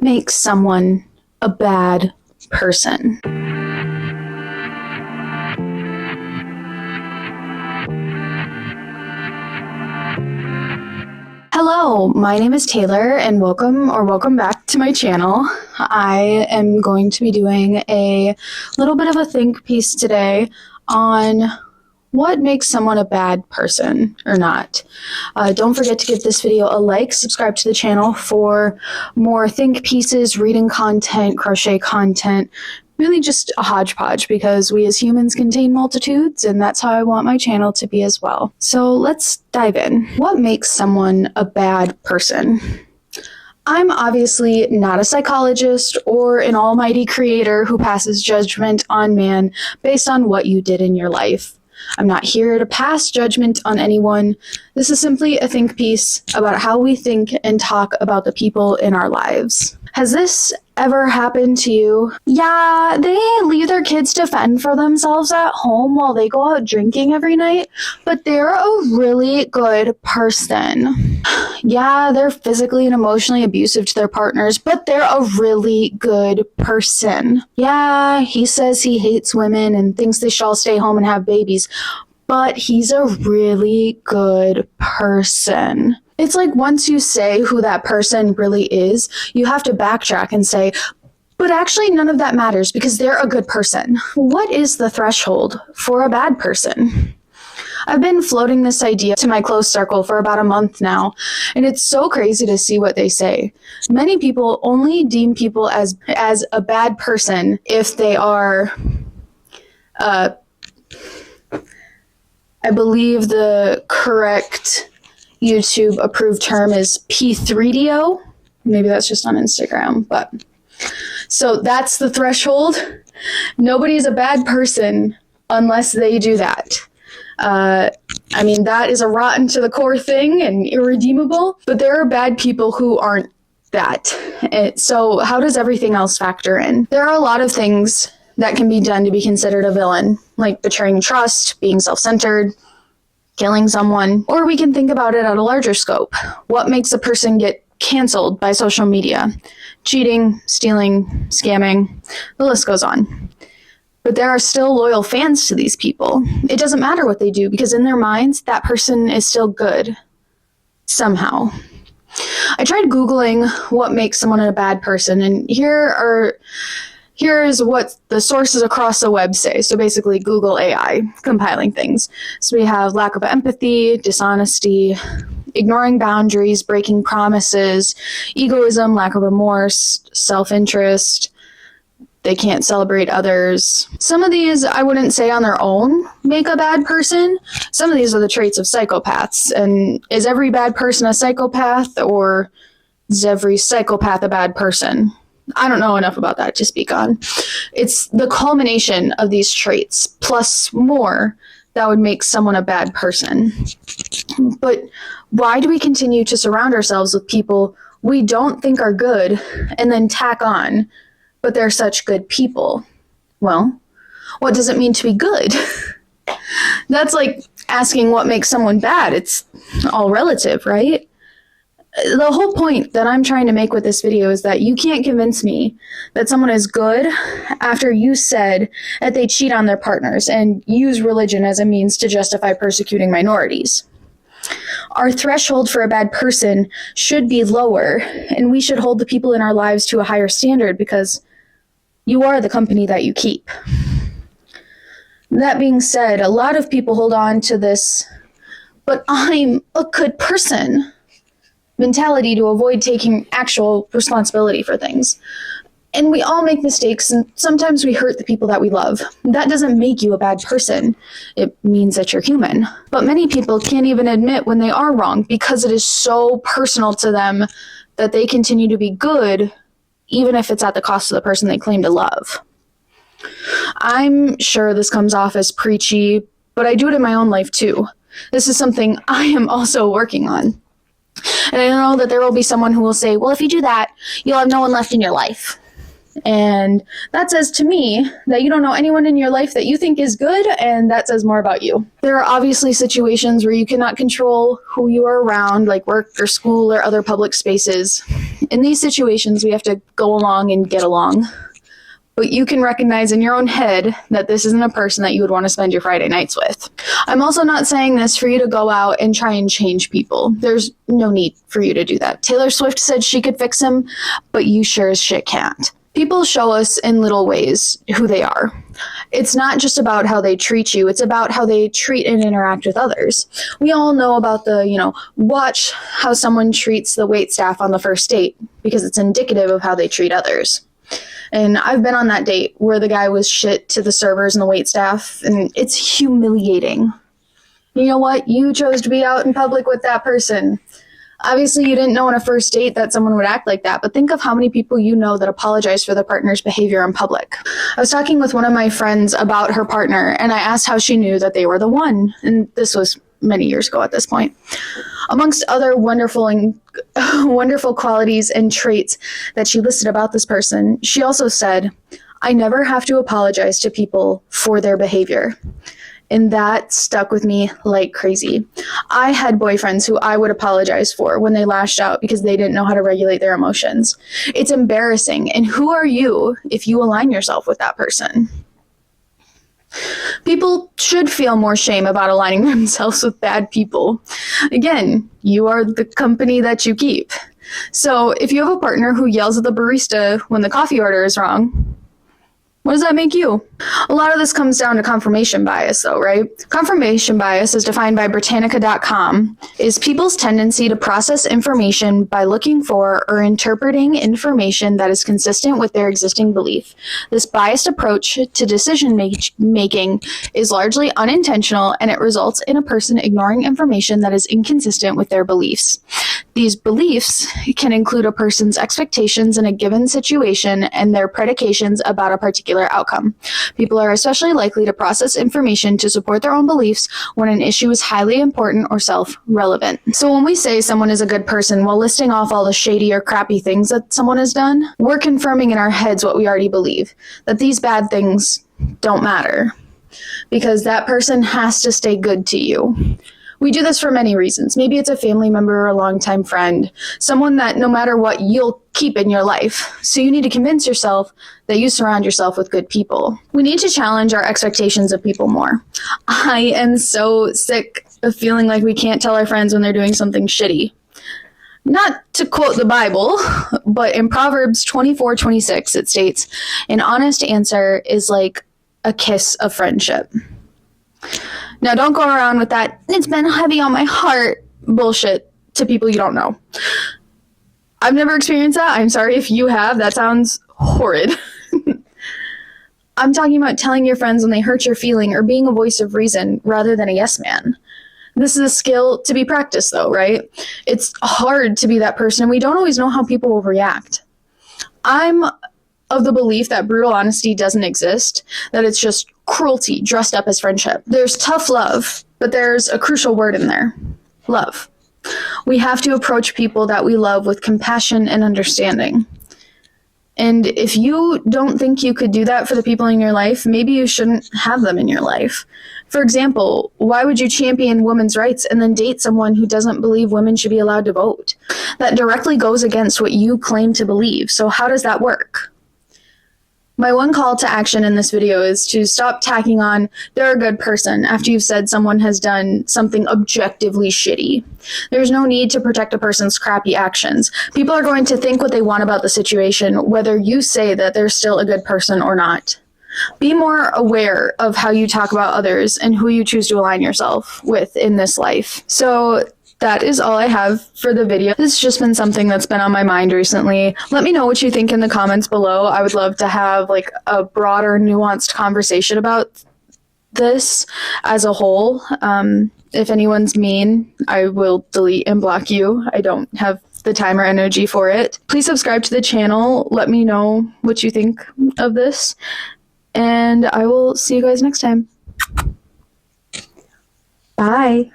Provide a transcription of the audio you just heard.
What makes someone a bad person? Hello, my name is Taylor and welcome back to my channel. I am going to be doing a little bit of a think piece today on what makes someone a bad person or not. Don't forget to give this video a like, subscribe to the channel for more think pieces, reading content, crochet content, really just a hodgepodge because we as humans contain multitudes and that's how I want my channel to be as well. So let's dive in. What makes someone a bad person? I'm obviously not a psychologist or an almighty creator who passes judgment on man based on what you did in your life. I'm not here to pass judgment on anyone. This is simply a think piece about how we think and talk about the people in our lives. Has this ever happened to you? Yeah, they leave their kids to fend for themselves at home while they go out drinking every night, but they're a really good person. Yeah, they're physically and emotionally abusive to their partners, but they're a really good person. Yeah, he says he hates women and thinks they should all stay home and have babies, but he's a really good person. It's like once you say who that person really is, you have to backtrack and say, but actually none of that matters because they're a good person. What is the threshold for a bad person? I've been floating this idea to my close circle for about a month now, and it's so crazy to see what they say. Many people only deem people as a bad person if they are, I believe the correct YouTube approved term is P3DO. Maybe that's just on Instagram, but so that's the threshold. Nobody's a bad person unless they do that. I mean, that is a rotten to the core thing and irredeemable, but there are bad people who aren't that. So how does everything else factor in? There are a lot of things that can be done to be considered a villain, like betraying trust, being self-centered, killing someone, or we can think about it at a larger scope. What makes a person get canceled by social media? Cheating, stealing, scamming, the list goes on. But there are still loyal fans to these people. It doesn't matter what they do because in their minds, that person is still good. Somehow. I tried Googling what makes someone a bad person, and here's what the sources across the web say. So basically Google AI compiling things. So we have lack of empathy, dishonesty, ignoring boundaries, breaking promises, egoism, lack of remorse, self-interest. They can't celebrate others. Some of these I wouldn't say on their own make a bad person. Some of these are the traits of psychopaths. And is every bad person a psychopath, or is every psychopath a bad person? I don't know enough about that to speak on. It's the culmination of these traits, plus more, that would make someone a bad person. But why do we continue to surround ourselves with people we don't think are good and then tack on, but they're such good people? Well, what does it mean to be good? That's like asking what makes someone bad. It's all relative, right? The whole point that I'm trying to make with this video is that you can't convince me that someone is good after you said that they cheat on their partners and use religion as a means to justify persecuting minorities. Our threshold for a bad person should be lower, and we should hold the people in our lives to a higher standard because you are the company that you keep. That being said, a lot of people hold on to this, but I'm a good person mentality to avoid taking actual responsibility for things. And we all make mistakes, and sometimes we hurt the people that we love. That doesn't make you a bad person. It means that you're human. But many people can't even admit when they are wrong because it is so personal to them that they continue to be good, even if it's at the cost of the person they claim to love. I'm sure this comes off as preachy, but I do it in my own life too. This is something I am also working on. And I know that there will be someone who will say, well, if you do that, you'll have no one left in your life. And that says to me that you don't know anyone in your life that you think is good, and that says more about you. There are obviously situations where you cannot control who you are around, like work or school or other public spaces. In these situations, we have to go along and get along. But you can recognize in your own head that this isn't a person that you would want to spend your Friday nights with. I'm also not saying this for you to go out and try and change people. There's no need for you to do that. Taylor Swift said she could fix him, but you sure as shit can't. People show us in little ways who they are. It's not just about how they treat you, it's about how they treat and interact with others. We all know about the, watch how someone treats the waitstaff on the first date, because it's indicative of how they treat others. And I've been on that date where the guy was shit to the servers and the waitstaff, and it's humiliating. You know what? You chose to be out in public with that person. Obviously, you didn't know on a first date that someone would act like that, but think of how many people you know that apologize for their partner's behavior in public. I was talking with one of my friends about her partner, and I asked how she knew that they were the one, and this was many years ago at this point. Amongst other wonderful qualities and traits that she listed about this person, she also said, "I never have to apologize to people for their behavior." And that stuck with me like crazy. I had boyfriends who I would apologize for when they lashed out because they didn't know how to regulate their emotions. It's embarrassing. And who are you if you align yourself with that person? People should feel more shame about aligning themselves with bad people. Again, you are the company that you keep. So if you have a partner who yells at the barista when the coffee order is wrong, what does that make you? A lot of this comes down to confirmation bias, though, right? Confirmation bias, as defined by Britannica.com, is people's tendency to process information by looking for or interpreting information that is consistent with their existing belief. This biased approach to decision making is largely unintentional, and it results in a person ignoring information that is inconsistent with their beliefs. These beliefs can include a person's expectations in a given situation and their predications about a particular outcome. People are especially likely to process information to support their own beliefs when an issue is highly important or self-relevant. So when we say someone is a good person while listing off all the shady or crappy things that someone has done, we're confirming in our heads what we already believe, that these bad things don't matter, because that person has to stay good to you. We do this for many reasons. Maybe it's a family member or a longtime friend, someone that no matter what, you'll keep in your life. So you need to convince yourself that you surround yourself with good people. We need to challenge our expectations of people more. I am so sick of feeling like we can't tell our friends when they're doing something shitty. Not to quote the Bible, but in Proverbs 24:26, it states, "An honest answer is like a kiss of friendship." Now, don't go around with that "it's been heavy on my heart" bullshit to people you don't know. I've never experienced that. I'm sorry if you have. That sounds horrid. I'm talking about telling your friends when they hurt your feeling or being a voice of reason rather than a yes man. This is a skill to be practiced, though, right? It's hard to be that person, and we don't always know how people will react. I'm of the belief that brutal honesty doesn't exist, that it's just cruelty dressed up as friendship. There's tough love, but there's a crucial word in there: love. We have to approach people that we love with compassion and understanding. And if you don't think you could do that for the people in your life, maybe you shouldn't have them in your life. For example, why would you champion women's rights and then date someone who doesn't believe women should be allowed to vote? That directly goes against what you claim to believe. So how does that work? My one call to action in this video is to stop tacking on "they're a good person" after you've said someone has done something objectively shitty. There's no need to protect a person's crappy actions. People are going to think what they want about the situation, whether you say that they're still a good person or not. Be more aware of how you talk about others and who you choose to align yourself with in this life. So that is all I have for the video. This has just been something that's been on my mind recently. Let me know what you think in the comments below. I would love to have like a broader, nuanced conversation about this as a whole. If anyone's mean, I will delete and block you. I don't have the time or energy for it. Please subscribe to the channel. Let me know what you think of this. And I will see you guys next time. Bye.